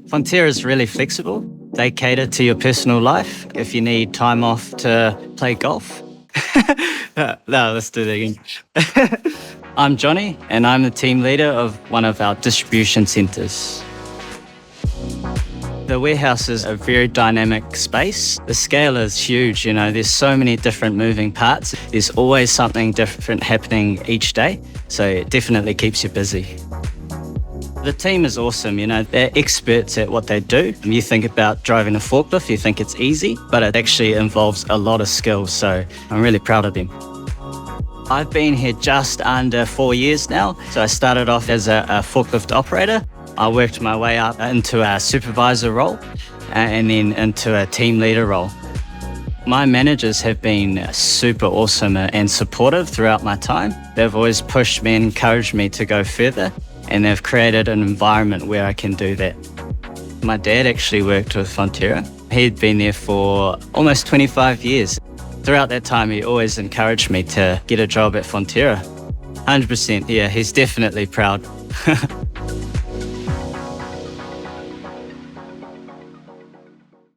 Fonterra is really flexible. They cater to your personal life. If you need time off to play golf. No, let's do that again. I'm Jonny, and I'm the team leader of one of our distribution centres. The warehouse is a very dynamic space. The scale is huge, there's so many different moving parts. There's always something different happening each day, so it definitely keeps you busy. The team is awesome, they're experts at what they do. You think about driving a forklift, you think it's easy, but it actually involves a lot of skills, so I'm really proud of them. I've been here just under 4 years now. So I started off as a forklift operator. I worked my way up into a supervisor role and then into a team leader role. My managers have been super awesome and supportive throughout my time. They've always pushed me and encouraged me to go further, and they've created an environment where I can do that. My dad actually worked with Fonterra. He'd been there for almost 25 years. Throughout that time, he always encouraged me to get a job at Fonterra. 100%, yeah, he's definitely proud.